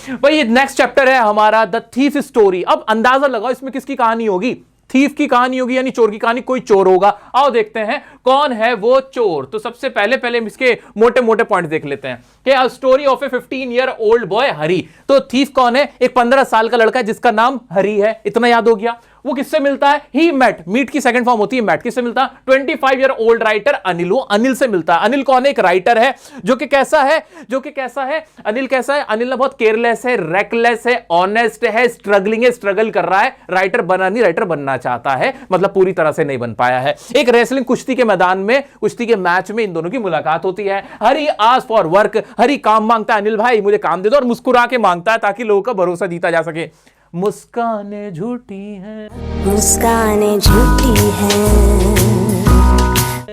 भाई ये next chapter है हमारा द थीफ स्टोरी। अब अंदाजा लगाओ इसमें किसकी कहानी होगी, थीफ की कहानी होगी, यानी चोर की कहानी। कोई चोर होगा, आओ देखते हैं कौन है वो चोर। तो सबसे पहले इसके मोटे मोटे पॉइंट देख लेते हैं कि story of a 15-year-old boy Hari. तो थीफ कौन है, एक 15 साल का लड़का है जिसका नाम हरी है, इतना याद हो गया। वो किससे मिलता है, ही मेट, मीट की सेकंड फॉर्म होती है मैट, किससे मिलता है 25-year-old राइटर अनिल, वो अनिल से मिलता है। अनिल कौन है, एक राइटर है जो कि कैसा है, अनिल कैसा है, अनिल ना बहुत केयरलेस है, रेकलेस है, ऑनेस्ट है, स्ट्रगलिंग है, स्ट्रगल कर रहा है, राइटर बनना चाहता है, मतलब पूरी तरह से नहीं बन पाया है। एक रेसलिंग कुश्ती के मैदान में, कुश्ती के मैच में इन दोनों की मुलाकात होती है। हरी आस्क फॉर वर्क, हरी काम मांगता है, अनिल भाई मुझे काम दे दो, और मुस्कुरा के मांगता है ताकि लोगों का भरोसा जीता जा सके। मुस्काने झूठी हैं, मुस्काने झूठी हैं।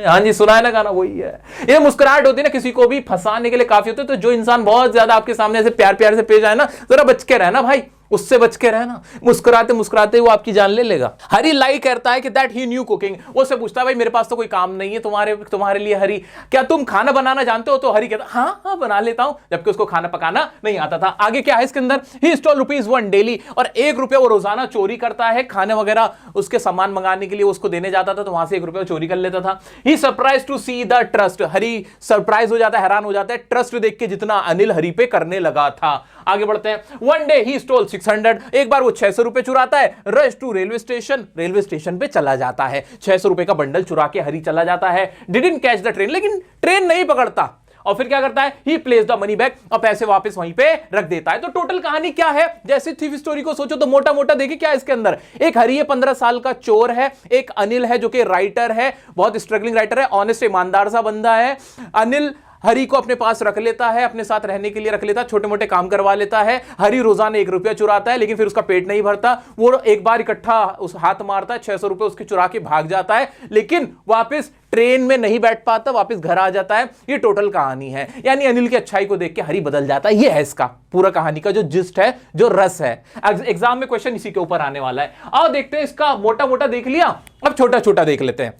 हाँ जी, सुना है ना गाना, वही है। ये मुस्कुराहट होती है ना किसी को भी फंसाने के लिए काफी होती है। तो जो इंसान बहुत ज्यादा आपके सामने ऐसे प्यार प्यार से पेश आए ना, जरा बच के रहना भाई, उससे बच के रहना। मुस्कुराते मुस्कुराते वो आपकी जान ले लेगा। हरी लाई करता है कि दैट ही न्यू कुकिंग, वो से पूछता है भाई मेरे पास तो कोई काम नहीं है तुम्हारे लिए हरी, क्या तुम खाना बनाना जानते हो? तो हरी कहता हाँ बना लेता हूं, जबकि उसको खाना पकाना नहीं आता था। आगे क्या है इसके अंदर, ही स्टोल ₹1 डेली, और ₹1 वो रोजाना चोरी करता है। खाने वगैरह उसके सामान मंगाने के लिए उसको देने जाता था, तो वहां से ₹1 चोरी कर लेता था। He surprise to see the trust, Hari surprise हो जाता है, हैरान हो जाता है ट्रस्ट देख के जितना अनिल हरी पे करने लगा था। आगे बढ़ते हैं। वन डे ही स्टोल 600, एक बार वो ₹600 चुराता है। रश टू रेलवे स्टेशन पे चला जाता है। ₹600 का बंडल चुरा के हरी चला जाता है। डिडंट कैच द ट्रेन, लेकिन ट्रेन नहीं पकड़ता। और फिर क्या करता है, ही प्लेस द मनी बैक, और पैसे वापस वहीं पे रख देता है। तो टोटल कहानी क्या है, जैसे थीफ स्टोरी को सोचो तो मोटा मोटा देखिए क्या है इसके अंदर। एक हरी है, 15 साल का चोर है। एक अनिल है जो कि राइटर है, बहुत स्ट्रगलिंग राइटर है, ऑनेस्ट ईमानदार सा बंदा है। अनिल हरी को अपने पास रख लेता है, अपने साथ रहने के लिए रख लेता है, छोटे मोटे काम करवा लेता है। हरी रोजाना ₹1 चुराता है, लेकिन फिर उसका पेट नहीं भरता। वो एक बार इकट्ठा उस हाथ मारता है, ₹600 उसके चुरा के भाग जाता है, लेकिन वापस ट्रेन में नहीं बैठ पाता, वापस घर आ जाता है। ये टोटल कहानी है, यानी अनिल की अच्छाई को देख के हरी बदल जाता है। ये है इसका पूरा कहानी का जो जिस्ट है, जो रस है। एग्जाम में क्वेश्चन इसी के ऊपर आने वाला है। आओ देखते हैं, इसका मोटा मोटा देख लिया, अब छोटा छोटा देख लेते हैं।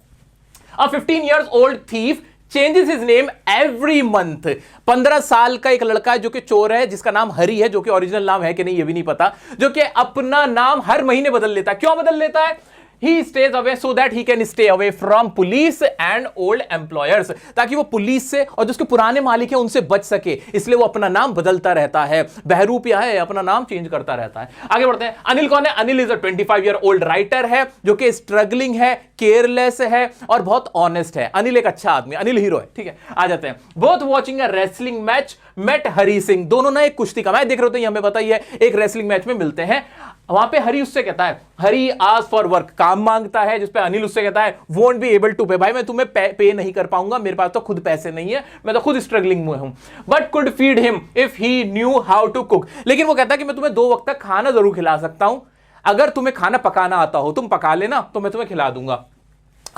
A 15-year-old thief changes his name every month. 15 साल का एक लड़का है जो कि चोर है, जिसका नाम हरी है, जो कि ओरिजिनल नाम है कि नहीं ये भी नहीं पता, जो कि अपना नाम हर महीने बदल लेता है। क्यों बदल लेता है? He stays away so that he can stay away from police and old employers, ताकि वो पुलिस से और जो उसके पुराने मालिक हैं उनसे बच सके, इसलिए वो अपना नाम बदलता रहता है। बहरूपिया है, अपना नाम चेंज करता रहता है। आगे बढ़ते हैं। अनिल कौन है? Anil is a 25-year-old writer है जो कि स्ट्रगलिंग है, केयरलेस है और बहुत ऑनेस्ट है। अनिल एक अच्छा आदमी, अनिल हीरो है, ठीक है। आ जाते हैं। Both watching a wrestling match met Hari Singh, दोनों ना एक कुश्ती का मैच देख रहे होते हैं, हमें बताइए, एक रेसलिंग मैच में मिलते हैं। वहां पे हरी उससे कहता है, हरी आस्क फॉर वर्क, काम मांगता है, जिसपे अनिल उससे कहता है वोंट बी एबल टू पे, भाई मैं तुम्हें पे नहीं कर पाऊंगा, मेरे पास तो खुद पैसे नहीं है, मैं तो खुद स्ट्रगलिंग में हूं। But could feed him if he knew how to cook, लेकिन वो कहता है कि मैं तुम्हें 2 वक्त तक खाना जरूर खिला सकता हूं, अगर तुम्हें खाना पकाना आता हो, तुम पका लेना तो मैं तुम्हें खिला दूंगा।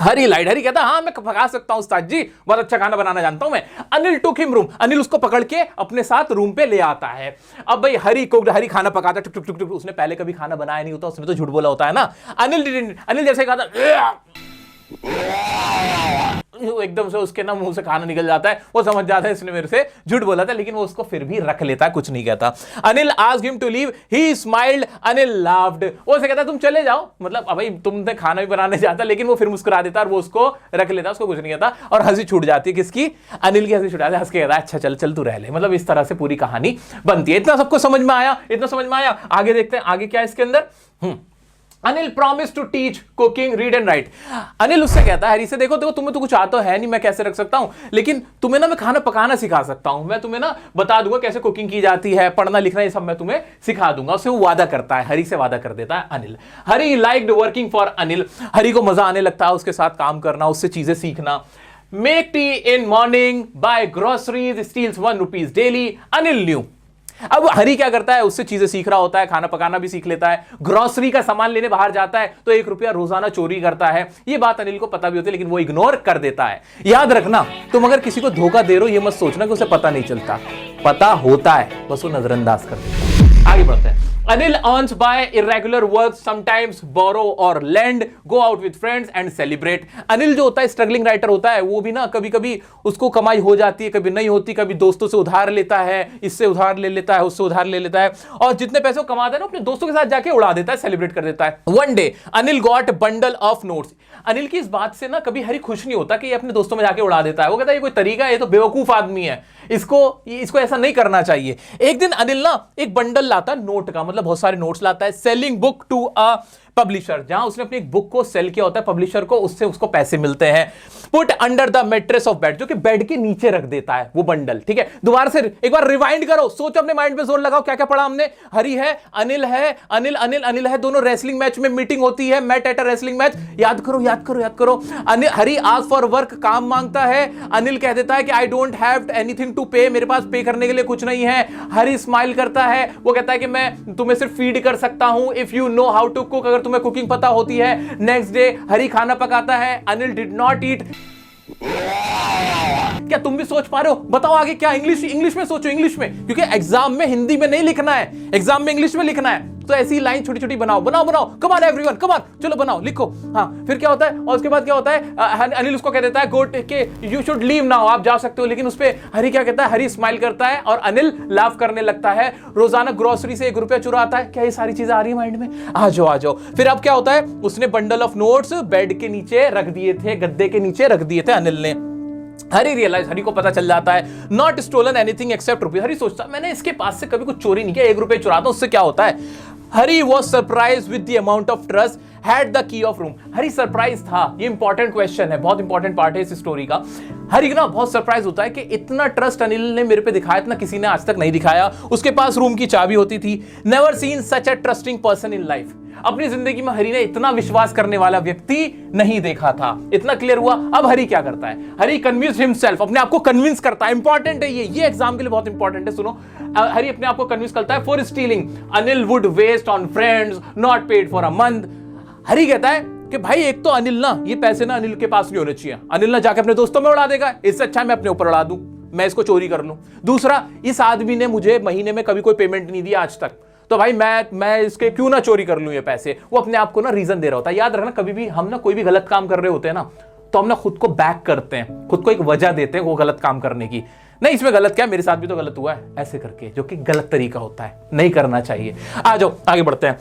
हरी कहता हाँ मैं पका सकता हूं उस्ताद जी, बहुत अच्छा खाना बनाना जानता हूं मैं। Anil took him room, Anil उसको पकड़ के अपने साथ रूम पे ले आता है। अब भाई हरी खाना पकाता, टुक टुक टुक टुक, उसने पहले कभी खाना बनाया नहीं होता, उसने तो झूठ बोला होता है ना। अनिल जैसे कहा था, एकदम से उसके ना मुंह से खाना निकल जाता है, वो समझ जाता है इसने मेरे से झूठ बोला था, लेकिन वो उसको फिर भी रख लेता है, कुछ नहीं कहता। Anil asked him to leave, he smiled, Anil laughed, वो उसे कहता है तुम चले जाओ, मतलब भाई तुमने खाना भी बनाने जाता, लेकिन वो फिर मुस्कुरा देता और वो उसको रख लेता, उसको कुछ नहीं कहता, और हंसी छूट जाती है। किसकी? अनिल की हंसी छूट जाती है, हंस के कहता है अच्छा चल तू रह ले, मतलब इस तरह से पूरी कहानी बनती है। इतना सबको समझ में आया, इतना समझ में आया। आगे देखते हैं आगे क्या है इसके अंदर। Anil promise to teach cooking, read and write. अनिल उससे कहता है हरी से, देखो तुम्हें तो कुछ आता है नहीं, मैं कैसे रख सकता हूं, लेकिन तुम्हें ना मैं खाना पकाना सिखा सकता हूं, मैं तुम्हें ना बता दूंगा कैसे कुकिंग की जाती है, पढ़ना लिखना ये सब मैं तुम्हें सिखा दूंगा। उससे वो वादा करता है, हरी से वादा कर देता है अनिल। हरी लाइक्ड वर्किंग फॉर अनिल, हरी को मजा आने लगता है उसके साथ काम करना, उससे चीजें सीखना। Make tea in morning, buy groceries, steals ₹1 daily, Anil knew. अब हरी क्या करता है, उससे चीजें सीख रहा होता है, खाना पकाना भी सीख लेता है, ग्रोसरी का सामान लेने बाहर जाता है तो ₹1 रोजाना चोरी करता है। ये बात अनिल को पता भी होती है, लेकिन वो इग्नोर कर देता है। याद रखना, तुम अगर किसी को धोखा दे रहे हो, ये मत सोचना कि उसे पता नहीं चलता, पता होता है, बस वो नजरअंदाज कर देता है। आगे बढ़ते हैं। Anil earns by irregular work, sometimes borrow or lend, go out with friends and celebrate. Anil जो होता है स्ट्रगलिंग राइटर होता है, वो भी ना कभी कभी उसको कमाई हो जाती है, कभी नहीं होती, कभी दोस्तों से उधार लेता है, इससे उधार ले लेता है, उससे उधार ले लेता है, और जितने पैसे वो कमाता है ना अपने दोस्तों के साथ जाके उड़ा देता है, सेलिब्रेट कर देता है. One day Anil got bundle of notes. Anil की इस बात से ना कभी हरी खुश नहीं होता कि ये अपने दोस्तों में जाके उड़ा देता है. वो कहता है ये कोई तरीका है, ये तो बेवकूफ आदमी है, इसको ऐसा नहीं करना चाहिए. एक दिन अनिल ना एक बंडल लाता है नोट का, मतलब बहुत सारे नोट्स लाता है. Selling book to a publisher, जहां उसने अपनी एक बुक को सेल किया होता है पब्लिशर को, उससे उसको पैसे मिलते हैं. Put under the mattress of bed, जो कि बेड के नीचे रख देता है वो बंडल. ठीक है, दोबारा से एक बार रिवाइंड करो, सोचो, अपने माइंड पे जोर लगाओ, क्या क्या पढ़ा हमने. हरी है, अनिल है, अनिल है, दोनों रेसलिंग मैच में मीटिंग होती है, met at a wrestling match. याद करो. हरी आस्क फॉर वर्क, काम मांगता है. अनिल कह देता है कि I don't have anything to pay, मेरे पास पे करने के लिए कुछ नहीं है. हरी स्माइल करता है, वो कहता है कि मैं तुम्हें सिर्फ फीड कर सकता हूं if you know how to cook, अगर तुम्हें कुकिंग पता होती है. नेक्स्ट डे हरी खाना पकाता है. Anil did not eat. क्या तुम भी सोच पा रहे हो? बताओ आगे क्या. इंग्लिश में सोचो, इंग्लिश में, क्योंकि एग्जाम में हिंदी में नहीं लिखना है, एग्जाम में इंग्लिश में लिखना है. तो ऐसी लाइन छोटी छोटी बनाओ. Come on everyone, come on, चलो बनाओ, लिखो. हाँ, फिर क्या होता है, और उसके बाद क्या होता है, अनिल उसको कह देता है गो के यू शुड लीव नाउ, आप जा सकते हो. लेकिन उस पे हरी क्या कहता है, हरी स्माइल करता है और अनिल लाफ करने लगता है. रोजाना ग्रोसरी से 1 रुपया चुराता है. क्या ये सारी चीजें आ रही है माइंड में? आ जाओ. फिर अब क्या होता है, उसने बंडल ऑफ नोट्स बेड के नीचे रख दिए थे, गद्दे के नीचे रख दिए थे अनिल ने. हरी को पता चल जाता है. Not stolen anything except rupees. Hari सोचता है मैंने इसके पास से कभी कुछ चोरी नहीं किया, 1 रुपये चुराता हूं, उससे क्या होता है. Hari was surprise with the amount of trust, had the key of room. Hari surprise था, ये इंपॉर्टेंट क्वेश्चन है, बहुत इंपॉर्टेंट पार्ट है इस स्टोरी का. हरी ना बहुत सरप्राइज होता है कि इतना ट्रस्ट अनिल ने मेरे पे दिखाया, इतना किसी ने आज तक नहीं दिखाया. उसके पास रूम की चाबी होती थी. Never seen such a trusting person in life. अपनी जिंदगी में हरी ने इतना विश्वास करने वाला व्यक्ति नहीं देखा था. इतना क्लियर हुआ. अब हरी क्या करता है, हरी कन्विंस हिमसेल्फ, अपने आप को कन्विंस करता है. इंपॉर्टेंट है ये एग्जाम के लिए बहुत इंपॉर्टेंट है. सुनो, हरी अपने आप को कन्विंस करता है. For stealing Anil would waste on friends, not paid for a month. Hari कहता है कि भाई एक तो अनिल ना, ये पैसे ना अनिल के पास नहीं होने चाहिए, अनिल ना जाके अपने दोस्तों में उड़ा देगा, इससे अच्छा मैं अपने ऊपर उड़ा दूं, मैं इसको चोरी कर लूं. दूसरा, इस आदमी ने मुझे महीने में कभी कोई पेमेंट नहीं दिया आज तक, तो भाई मैं इसके क्यों ना चोरी कर लूं ये पैसे. वो अपने आप को ना रीजन दे रहा होता है. याद रखना, कभी भी हम ना कोई भी गलत काम कर रहे होते हैं ना, तो हम ना खुद को बैक करते हैं, खुद को एक वजह देते हैं वो गलत काम करने की. नहीं, इसमें गलत क्या है, मेरे साथ भी तो गलत हुआ है, ऐसे करके, जो कि गलत तरीका होता है, नहीं करना चाहिए. आ जाओ आगे बढ़ते हैं.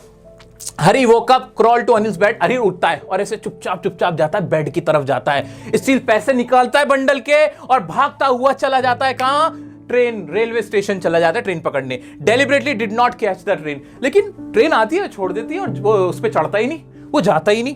Hari woke up, crawl to Anil's bed. Hari उठता है और ऐसे चुपचाप जाता है, बेड की तरफ जाता है. स्टील पैसे निकालता है बंडल के और भागता हुआ चला जाता है. कहां? ट्रेन, रेलवे स्टेशन चला जाता है ट्रेन पकड़ने. Deliberately did not catch the train. लेकिन ट्रेन आती है, छोड़ देती है और वो उस पर चढ़ता ही नहीं, वो जाता ही नहीं.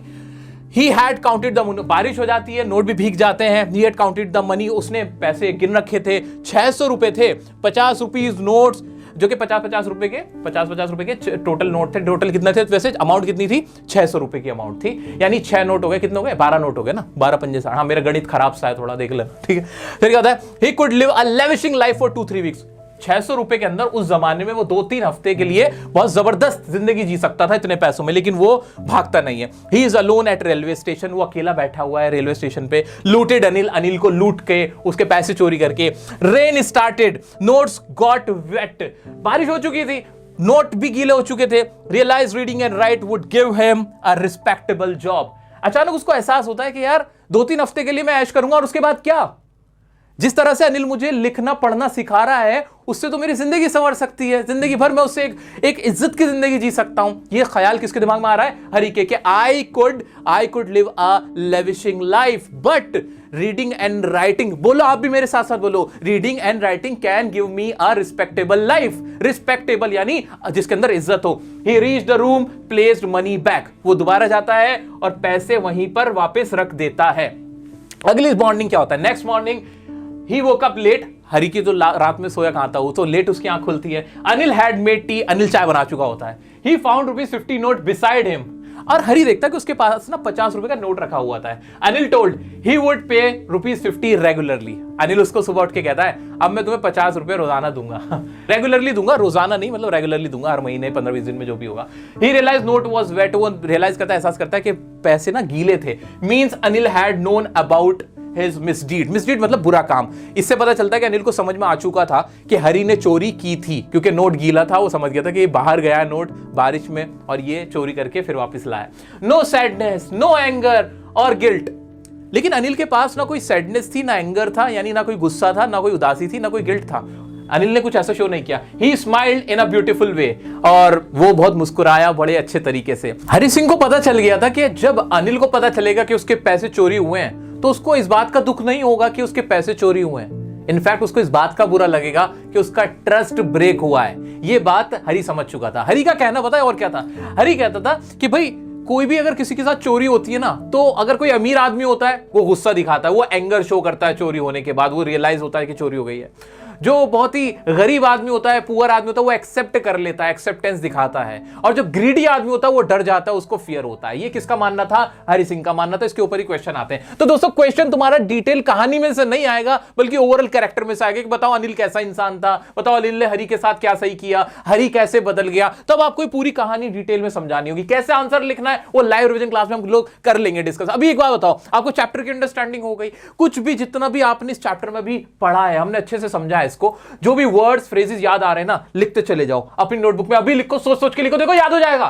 He had counted the money. बारिश हो जाती है, नोट भी भीग जाते हैं. He had counted the money. उसने पैसे गिन रखे थे. 600 रुपए थे. 50 रुपीज नोट्स, जो कि 50 रुपए के टोटल नोट थे. टोटल कितने थे वैसे, अमाउंट कितनी थी? 600 रुपए की अमाउंट थी. यानी 6 नोट हो गए, कितने हो गए? 12 नोट हो गए ना, 12 पंजे 60. हाँ, मेरा गणित खराब सा है थोड़ा, देख ले. ठीक है, फिर क्या होता है, he could live a lavishing life for 2-3 weeks. 600 रुपए के अंदर उस जमाने में वो 2-3 हफ्ते के लिए बहुत जबरदस्त जिंदगी जी सकता था इतने पैसों में. लेकिन वो भागता नहीं है. He is alone at railway station. वो अकेला बैठा हुआ है रेलवे स्टेशन पे. लूटेड अनिल को लूट के, उसके पैसे चोरी करके. Rain started, notes got wet. बारिश हो चुकी थी, नोट भी गीले हो चुके थे. Realise reading and write would give him a respectable job. अचानक उसको एहसास होता है कि यार 2-3 हफ्ते के लिए मैं ऐश करूंगा और उसके बाद क्या. जिस तरह से अनिल मुझे लिखना पढ़ना सिखा रहा है, उससे तो मेरी जिंदगी संवर सकती है, जिंदगी भर मैं उससे एक इज्जत की जिंदगी जी सकता हूं. ये ख्याल किसके दिमाग में आ रहा है? हरी के. I could live a lavishing life but reading and writing. बोलो आप भी मेरे साथ साथ बोलो, reading and writing can give me a respectable life. Respectable यानी जिसके अंदर इज्जत हो. He reach the room, placed money back. वो दोबारा जाता है और पैसे वहीं पर वापस रख देता है. अगली मॉर्निंग क्या होता है? नेक्स्ट मॉर्निंग ही वोक अप लेट. हरी की तो रात में सोया कहां था, वो तो लेट उसकी आंख खुलती है. Anil had made tea. Anil चाय बना चुका होता है. He found ₹50 note beside him. और हरी देखता है कि उसके पास ना 50 रुपए का नोट रखा हुआ था. अनिल टोल्ड ही वुड पे ₹50 रेगुलरली. अनिल उसको सुबह उठ के कहता है अब मैं तुम्हें 50 रुपए रोजाना दूंगा. रेगुलरली दूंगा, रोजाना नहीं, मतलब रेगुलरली दूंगा, हर महीने 15-20 दिन में जो भी होगा. ही रियलाइज नोट वाज वेट. वो रियलाइज करता है, एहसास करता है कि पैसे ना गीले थे. Means Anil had known about his misdeed. Misdeed मतलब बुरा काम। इससे पता चलता है कि अनिल को समझ में आ चुका था कि हरी ने चोरी की थी, क्योंकि नोट गीला था। वो समझ गया था कि ये बाहर गया नोट बारिश में और ये चोरी करके फिर वापस लाया। नो सैडनेस, नो एंगर और गिल्ट। लेकिन अनिल के पास ना कोई सैडनेस थी, ना एंगर था, यानी ना कोई गुस्सा था, ना कोई उदासी थी, ना कोई गिल्ट था। अनिल ने कुछ ऐसा शो नहीं किया। ही smiled in a beautiful way, और वो बहुत मुस्कुराया बड़े अच्छे तरीके से। हरि सिंह को पता चल गया था कि जब अनिल को पता चलेगा कि उसके पैसे चोरी हुए हैं तो उसको इस बात का दुख नहीं होगा कि उसके पैसे चोरी हुए हैं। इनफैक्ट उसको इस बात का बुरा लगेगा कि उसका ट्रस्ट ब्रेक हुआ है। ये बात हरि समझ चुका था। हरि का कहना पता है और क्या था? हरि कहता था कि भाई कोई भी अगर किसी के साथ चोरी होती है ना, तो अगर कोई अमीर आदमी होता है वो गुस्सा दिखाता है, वो एंगर शो करता है चोरी होने के बाद, वो रियलाइज होता है कि चोरी हो गई है। जो बहुत ही गरीब आदमी होता है, पुअर आदमी होता है, वो एक्सेप्ट कर लेता है, एक्सेप्टेंस दिखाता है। और जो ग्रीडी आदमी होता है वो डर जाता है, उसको फियर होता है। ये किसका मानना था? हरि सिंह का मानना था। इसके ऊपर ही क्वेश्चन आते हैं। तो दोस्तों क्वेश्चन तुम्हारा डिटेल कहानी में से नहीं आएगा, बल्कि ओवरऑल कैरेक्टर में से आएगा कि बताओ अनिल कैसा इंसान था, बताओ अनिल ने हरि के साथ क्या सही किया, हरि कैसे बदल गया। तब आपको पूरी कहानी डिटेल में समझानी होगी। कैसे आंसर लिखना है वो लाइव रिवीजन क्लास में हम लोग कर लेंगे डिस्कस। अभी एक बात बताओ, आपको चैप्टर की अंडरस्टैंडिंग हो गई? कुछ भी जितना भी आपने इस चैप्टर में भी पढ़ा है, हमने अच्छे से समझा है इसको। जो भी वर्ड्स फ्रेजेस याद आ रहे हैं ना, लिखते चले जाओ अपनी नोटबुक में। अभी लिखो, सोच सोच के लिखो, देखो याद हो जाएगा।